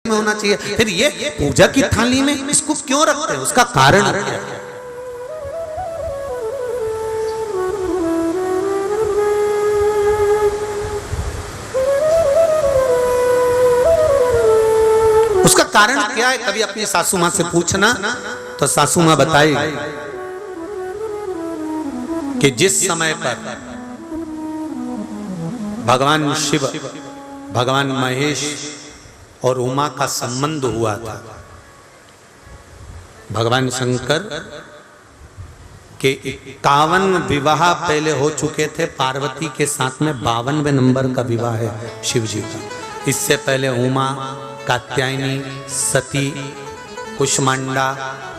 में होना चाहिए। फिर ये पूजा की थाली में इसको क्यों रखते हैं, उसका कारण क्या है? उसका कारण क्या है? कभी अपनी सासू मां से पूछना तो सासू मां बताएगी कि जिस समय पर भगवान शिव, भगवान महेश और उमा का संबंध हुआ था, भगवान शंकर के 51 विवाह पहले हो चुके थे, पार्वती के साथ में 52वें नंबर का विवाह है शिव जी का। इससे पहले उमा, कात्यायनी, सती, कुष्मांडा,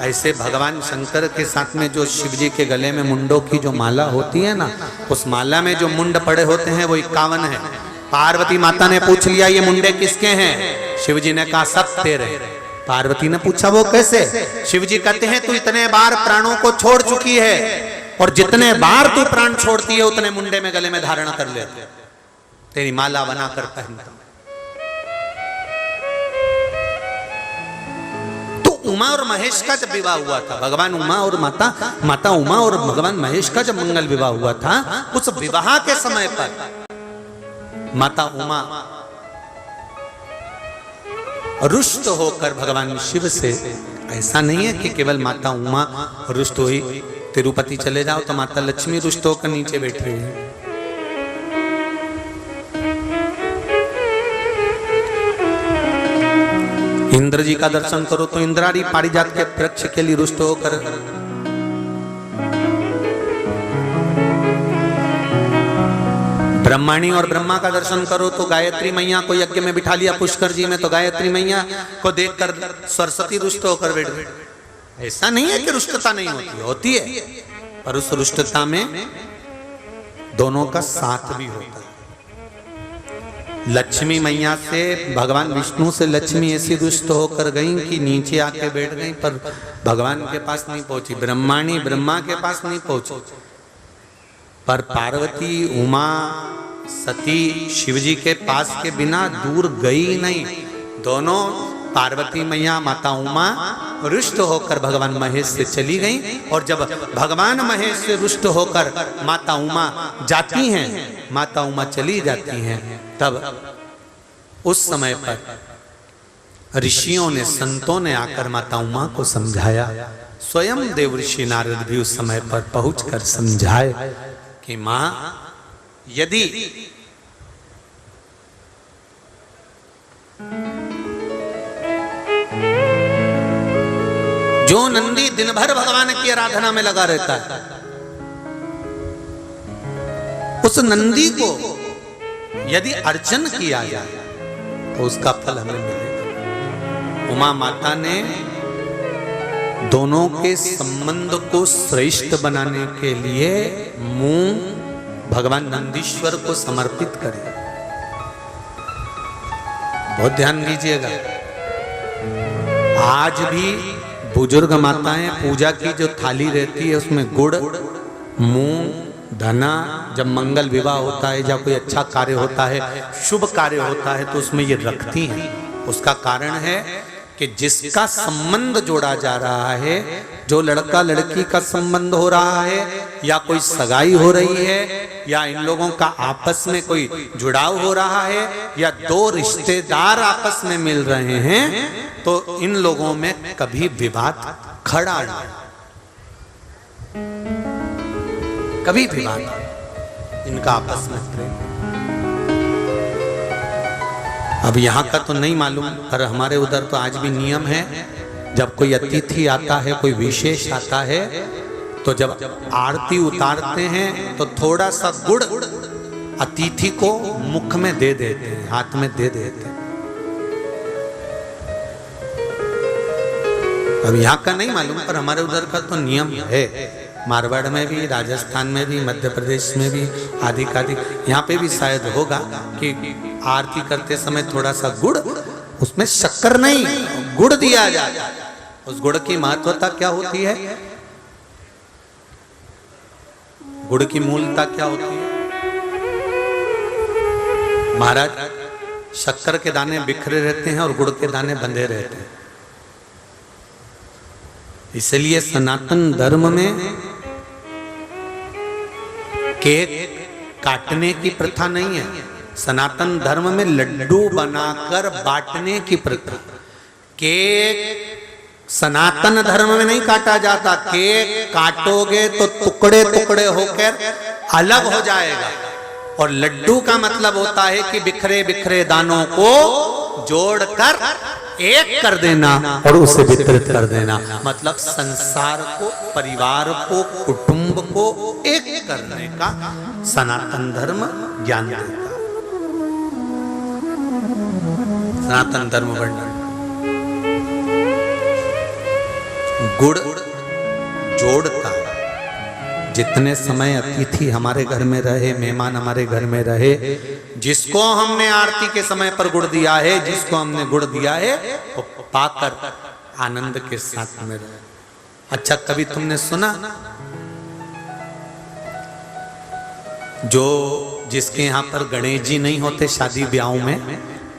ऐसे भगवान शंकर के साथ में जो शिव जी के गले में मुंडों की जो माला होती है ना, उस माला में जो मुंड पड़े होते हैं वो 51 है। पार्वती माता ने पूछ लिया ये मुंडे किसके हैं? शिव जी ने कहा सब तेरे। पार्वती ने पूछा वो कैसे? शिव जी कहते हैं तू इतने बार प्राणों को छोड़ चुकी है और जितने बार तू प्राण छोड़ती है उतने मुंडे में गले में धारण कर लेते, तेरी माला बनाकर पहनता। उमा और महेश का जब विवाह हुआ था, भगवान उमा और माता उमा और भगवान महेश का जब मंगल विवाह हुआ था, उस विवाह के समय पर माता उमा रुष्ट होकर भगवान शिव से, ऐसा नहीं है कि केवल माता उमा रुष्ट हुई, तिरुपति चले जाओ तो माता लक्ष्मी रुष्ट होकर नीचे बैठ रही है। इंद्र जी का दर्शन करो तो इंद्राणी पारिजात के वृक्ष के लिए रुष्ट होकर, ब्रह्माणी और ब्रह्मा का दर्शन करो तो गायत्री मैया को यज्ञ में बिठा लिया पुष्कर जी में, तो गायत्री मैया को देखकर सरस्वती रुष्ट होकर बैठ गई। ऐसा नहीं है कि रुष्टता नहीं होती, होती है, पर उस रुष्टता में दोनों का साथ भी होता है। लक्ष्मी मैया से, भगवान विष्णु से लक्ष्मी ऐसी रुष्ट होकर गई कि नीचे आके बैठ गई, पर भगवान के पास नहीं पहुंची। ब्रह्माणी ब्रह्मा के पास नहीं पहुंची, पर पार्वती, उमा, सती शिव जी के पास के बिना दूर गई नहीं। दोनों, पार्वती मैया, माता उमा रुष्ट होकर भगवान महेश से चली गई, और जब भगवान महेश से रुष्ट होकर माता उमा जाती हैं, माता उमा चली जाती हैं, तब उस समय पर ऋषियों ने, संतों ने आकर माता उमा को समझाया। स्वयं देव ऋषि नारद भी उस समय पर पहुंचकर समझाए कि मां, यदि जो नंदी दिन भर भगवान की आराधना में लगा रहता है, उस नंदी को यदि अर्चन किया जाए तो उसका फल हमें मिलेगा। उमा माता ने दोनों के संबंध को श्रेष्ठ बनाने के लिए मुंह भगवान नंदीश्वर को समर्पित करे। बहुत ध्यान दीजिएगा, आज भी बुजुर्ग माताएं पूजा की जो थाली रहती है उसमें गुड़, मूंग, धना, जब मंगल विवाह होता है या कोई अच्छा कार्य होता है, शुभ कार्य होता है, तो उसमें ये रखती हैं। उसका कारण है कि जिसका संबंध जोड़ा जा रहा है, जो लड़का लड़की का संबंध हो रहा है, या कोई सगाई हो रही है, या इन लोगों का आपस में कोई जुड़ाव हो रहा है, या दो रिश्तेदार आपस में मिल रहे हैं, तो इन लोगों में कभी विवाद खड़ा नहीं, कभी विवाद, इनका आपस में प्रेम। अब यहाँ का तो नहीं मालूम, पर हमारे उधर तो आज भी नियम है, जब कोई अतिथि आता है, कोई विशेष आता है, तो जब आरती उतारते हैं तो थोड़ा सा गुड़ अतिथि को मुख में दे देते हैं, हाथ में दे देते हैं। अब यहाँ का नहीं मालूम, पर हमारे उधर का तो नियम है। मारवाड़ में भी, राजस्थान में भी, मध्य प्रदेश में भी, आदि कादि, यहाँ पे भी शायद होगा कि आरती करते समय थोड़ा सा गुड़, उसमें शक्कर नहीं, गुड़ दिया जाए। उस गुड़ की महत्वता क्या होती है? गुड़ की मूलता क्या होती है? महाराज शक्कर के दाने बिखरे रहते हैं और गुड़ के दाने बंधे रहते हैं। इसलिए सनातन धर्म में केक काटने की प्रथा नहीं है। सनातन धर्म में लड्डू बनाकर बांटने की प्रथा। केक सनातन धर्म में नहीं काटा जाता। केक काटोगे तो टुकड़े टुकड़े होकर अलग हो जाएगा। और लड्डू का मतलब होता है कि बिखरे बिखरे दानों को जोड़कर एक कर देना और उसे वितरित कर देना। मतलब संसार को, परिवार को, कुटुंब को एक करने का सनातन धर्म ज्ञान देता। सनातन धर्म वर्णन गुड़ जोड़ता। जितने समय अतिथि हमारे घर में रहे, मेहमान हमारे घर में रहे, जिसको हमने आरती के समय पर गुड़ दिया है, जिसको हमने गुड़ दिया है, वो पाकर आनंद के साथ में रहे। अच्छा, कभी तुमने सुना जो जिसके यहाँ पर गणेश जी नहीं होते शादी ब्याहों में,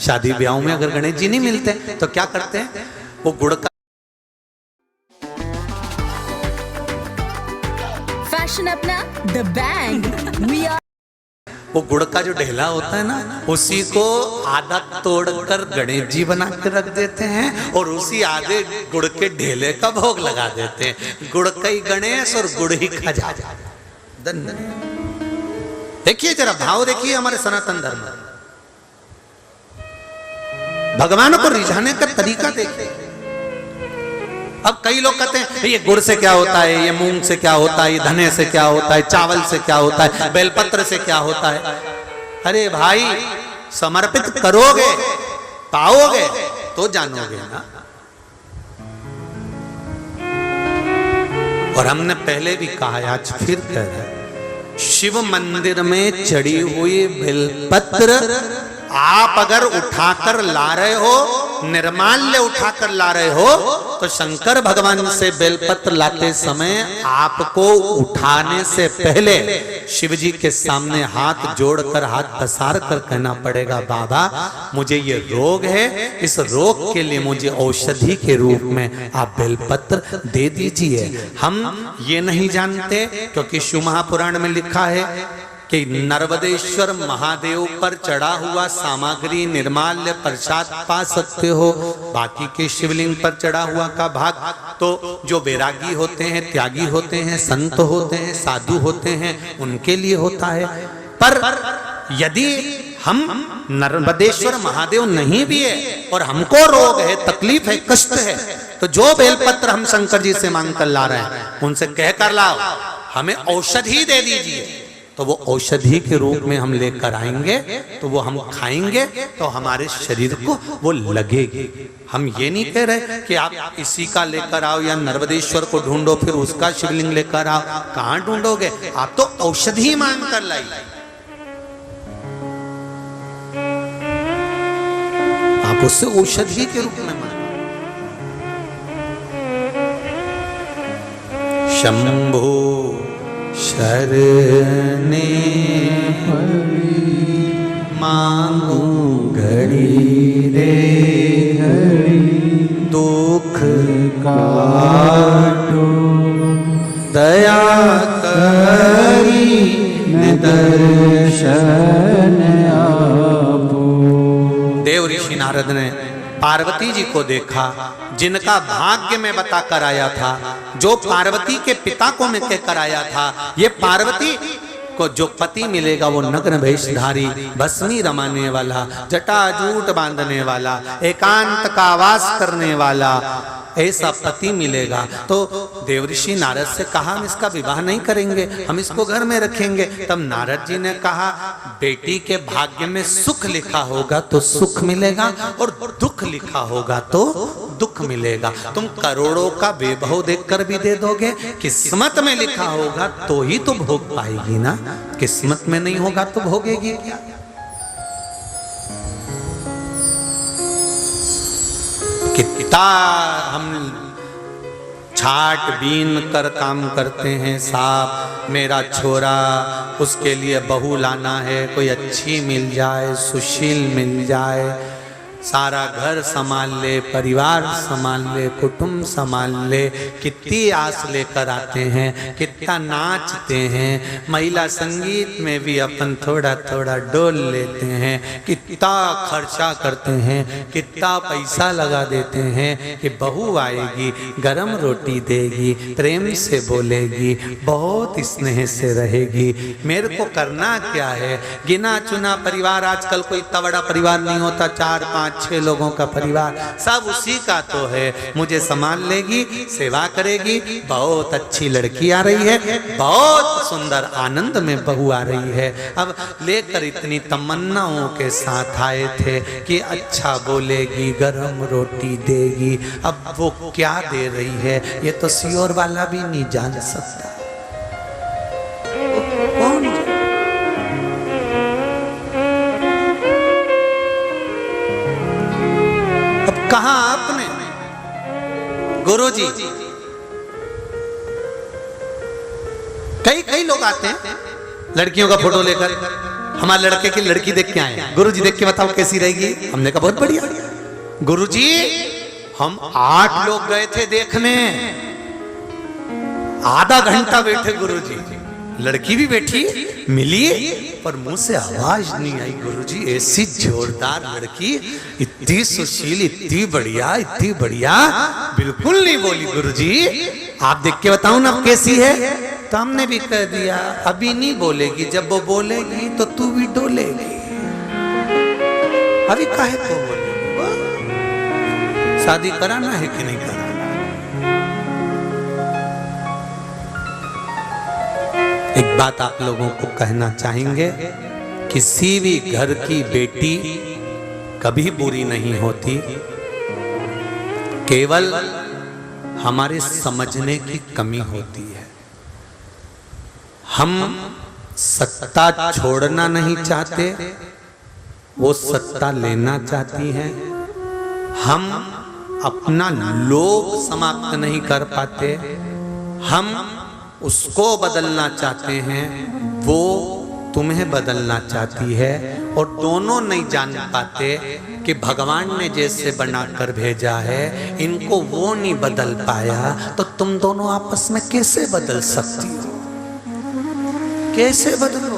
शादी ब्याहों में अगर गणेश जी नहीं मिलते तो क्या करते हैं? वो गुड़ का फैशन अपना द बैंग वी आर, वो गुड़ का जो ढेला होता है ना, उसी को आधा तोड़कर गणेश जी बना के रख देते हैं और उसी आधे गुड़ के ढेले का भोग लगा देते हैं। गुड़ का ही गणेश और गुड़ ही खजा। देखिए जरा भाव देखिए हमारे सनातन धर्म। भगवान को रिझाने का तरीका देखिए। अब कई लोग कहते हैं ये गुड़ से क्या होता है, ये मूंग से क्या होता है, ये धने से क्या होता है, चावल से क्या होता है, बेलपत्र से क्या होता है। अरे भाई, समर्पित करोगे, पाओगे तो जानोगे ना। और हमने पहले भी कहा, आज फिर कह रहे, शिव मंदिर में चढ़ी हुई बेलपत्र आप अगर उठाकर ला रहे हो, निर्माल्य उठाकर ला रहे हो, तो शंकर भगवान से बेलपत्र लाते समय आपको उठाने से पहले शिव जी के सामने हाथ जोड़कर, हाथ पसार कर कहना पड़ेगा, बाबा मुझे ये रोग है, इस रोग के लिए मुझे औषधि के रूप में आप बेलपत्र दे दीजिए। हम ये नहीं जानते, क्योंकि शिव महापुराण में लिखा है कि नर्मदेश्वर महादेव पर चढ़ा हुआ सामग्री निर्माल्य प्रसाद पा सकते हो, बाकी के शिवलिंग पर चढ़ा हुआ का भाग तो जो वैरागी होते हैं, त्यागी होते हैं, संत होते हैं, साधु होते हैं, उनके लिए होता है। पर यदि हम नर्मदेश्वर महादेव नहीं भी है और हमको रोग है, तकलीफ है, कष्ट है, तो जो बेलपत्र हम शंकर जी से मांग कर ला रहे हैं, उनसे कहकर लाओ हमें औषधि दे दीजिए। तो वो औषधि के रूप में हम लेकर आएंगे, तो वो हम खाएंगे तो हमारे शरीर को वो लगेगी। हम ये नहीं कह रहे कि आप इसी का लेकर आओ या नर्मदेश्वर को ढूंढो फिर उसका शिवलिंग लेकर आओ। कहाँ ढूंढोगे? आप तो औषधि मांग कर लाइए। आप उससे औषधि के रूप में मांगो। शंभो शरणे पड़ी मांगू घड़ी रे घड़ी, दुख काटो दया करी दर्शन आपो। देव ऋषि नारद ने पार्वती जी को देखा, जिनका भाग्य में बताकर आया था, जो पार्वती के पिता को मैं कहकर आया था, ये पार्वती को जो पति मिलेगा वो नग्न वेशधारी, भस्मी रमाने वाला, जटाजूट बांधने वाला, एकांत का आवास करने वाला, ऐसा पति मिलेगा। तो देवऋषि नारद से कहा हम इसका विवाह नहीं करेंगे, हम इसको घर में रखेंगे। तब नारद जी ने कहा बेटी के भाग्य में सुख लिखा होगा तो सुख मिलेगा और दुख लिखा होगा तो दुख मिलेगा। तुम करोड़ों का वैभव देखकर भी दे दोगे, किस्मत में लिखा होगा तो ही तो भोग पाएगी ना, किस्मत में नहीं होगा तो भोगेगी क्या? कितना हम छाट बीन कर काम करते हैं। साहब मेरा छोरा, उसके लिए बहू लाना है, कोई अच्छी मिल जाए, सुशील मिल जाए, सारा घर संभाल ले, परिवार संभाल ले, कुटुंब संभाल ले। कितनी आस लेकर आते हैं, कितना नाचते हैं। महिला संगीत में भी अपन थोड़ा थोड़ा डोल लेते हैं। कितना खर्चा करते हैं, कितना पैसा लगा देते हैं कि बहू आएगी, गरम रोटी देगी, प्रेम से बोलेगी, बहुत स्नेह से रहेगी। मेरे को करना क्या है? गिना चुना परिवार, आजकल कोई इतना बड़ा परिवार नहीं होता, 4 5 6 लोगों का परिवार, सब उसी का तो है। मुझे संभाल लेगी, सेवा करेगी, बहुत अच्छी लड़की आ रही है, बहुत सुंदर आनंद में बहू आ रही है। अब लेकर इतनी तमन्नाओं के साथ आए थे कि अच्छा बोलेगी, गरम रोटी देगी। अब वो क्या दे रही है ये तो सियोर वाला भी नहीं जान सकता। कौन? कहा आपने? गुरुजी। कई लोग आते हैं लड़कियों का फोटो लेकर, हमारे लड़के की लड़की देख के आए, गुरुजी देख के बताओ कैसी रहेगी। हमने कहा बहुत बढ़िया। गुरुजी हम 8 लोग गए थे देखने, आधा घंटा बैठे गुरुजी, लड़की भी बैठी, मिली, पर मुंह से आवाज नहीं आई। गुरुजी ऐसी जोरदार लड़की, इतनी सुशील, इतनी बढ़िया, बिल्कुल नहीं बोली। गुरुजी आप देख के बताओ ना कैसी है। तो हमने भी कह दिया अभी नहीं बोलेगी, जब वो बोलेगी तो तू भी डोलेगी। अभी काहे को बोलेगी? शादी कराना है कि नहीं कराना? एक बात आप लोगों को कहना चाहेंगे, किसी भी घर की बेटी कभी बुरी नहीं होती, केवल हमारे समझने की कमी होती है। हम सत्ता छोड़ना नहीं चाहते, वो सत्ता लेना चाहती है। हम अपना लोभ समाप्त नहीं कर पाते, हम उसको बदलना चाहते हैं, वो तुम्हें बदलना चाहती है। और दोनों नहीं जान पाते कि भगवान ने जैसे बनाकर भेजा है, इनको वो नहीं बदल पाया, तो तुम दोनों आपस में कैसे बदल सकती हो? कैसे बदलो?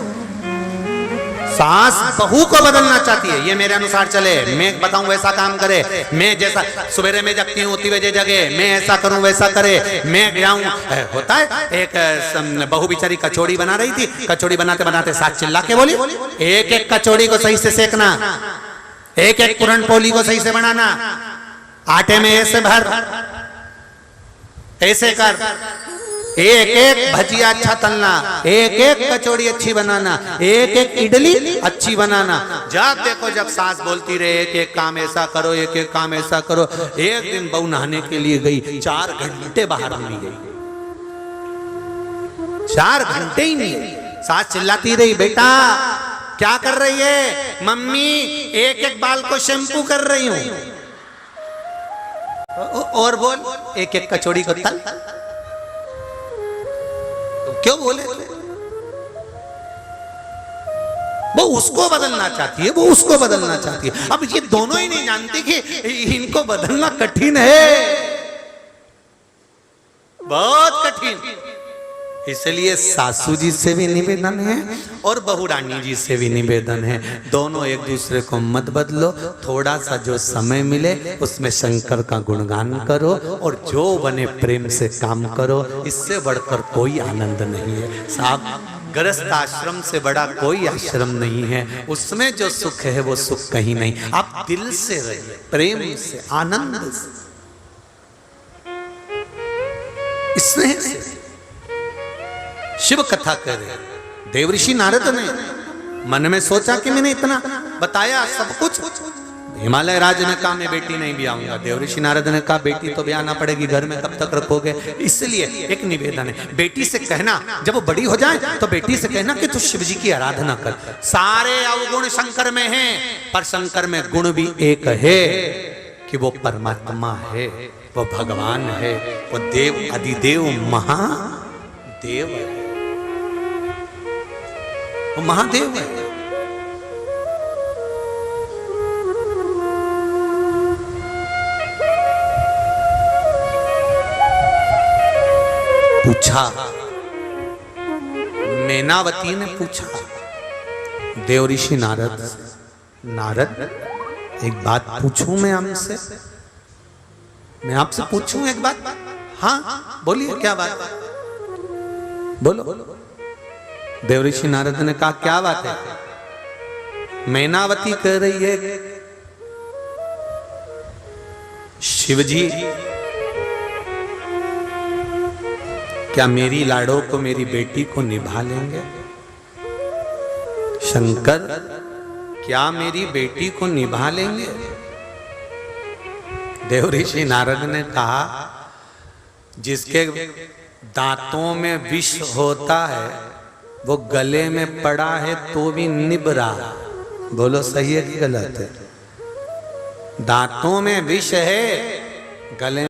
सास बहू को बदलना चाहती है, ये मेरे अनुसार चले, मैं बताऊं वैसा काम करे, मैं जैसा सवेरे में जगती हूँ उतनी बजे जगे, मैं ऐसा करूं वैसा करे, मैं जाऊं। होता है एक बहू बेचारी कचौड़ी बना रही थी, कचौड़ी बनाते बनाते साथ चिल्ला के बोली, एक एक कचौड़ी को सही से सेकना, एक एक पूरन पोली को सही से बनाना, आटे में ऐसे भर, ऐसे कर, एक एक भजिया अच्छा तलना, एक एक कचौड़ी अच्छी बनाना, एक एक इडली अच्छी बनाना। जब देखो जब सास बोलती रहे एक एक काम ऐसा करो, एक एक काम ऐसा करो। एक दिन बहू नहाने के लिए गई, 4 घंटे बाहर नहीं गई, 4 घंटे ही नहीं। सास चिल्लाती रही, बेटा क्या कर रही है? मम्मी एक एक बाल को शैम्पू कर रही हूं। और बोल, एक एक कचौड़ी को तल। क्यों बोले? वो उसको बदलना चाहती है, वो उसको बदलना चाहती है। अब ये दोनों ही नहीं जानते कि इनको बदलना कठिन है, बहुत कठिन। इसलिए सासू जी से भी निवेदन है और बहू रानी जी से भी निवेदन है, दोनों एक दूसरे को मत बदलो। थोड़ा सा जो समय मिले उसमें शंकर का गुणगान करो और जो बने प्रेम से काम करो। इससे बढ़कर कोई आनंद नहीं है साहब। गृहस्थ आश्रम से बड़ा कोई आश्रम नहीं है, उसमें जो सुख है वो सुख कहीं नहीं। आप दिल से रहिए, प्रेम से, आनंद से, स्नेह से। शिव कथा करे देवऋषि नारद ने मन में सोचा कि मैंने इतना बताया सब कुछ, हिमालय राज्य ने कहा मैं बेटी नहीं भी आऊंगा। देवऋषि नारद ने कहा बेटी तो भी आना पड़ेगी, घर में कब तक रखोगे? इसलिए एक निवेदन है, बेटी से कहना जब वो बड़ी हो जाए तो बेटी से कहना कि तू शिव जी की आराधना कर। सारे अवगुण शंकर में हैं, पर शंकर में गुण भी एक है कि वो परमात्मा है, वो भगवान है, वो देव अधिदेव महादेव है, वो महादेव है। पूछा, मैनावती ने पूछा देव ऋषि नारद से, नारद एक बात पूछूं मैं हमसे, मैं आपसे पूछूं एक बात? हाँ बोलिए, क्या बात? बोलो। देव ऋषि नारद ने कहा, क्या बात है? मैनावती कह रही है शिवजी क्या मेरी लाडो को, मेरी बेटी को निभा लेंगे? शंकर क्या मेरी बेटी को निभा लेंगे? देव ऋषि नारद ने कहा, जिसके दांतों में विष होता है वो गले में पड़ा है तो भी निभ रहा। बोलो सही है कि गलत है? दांतों में विष है, गले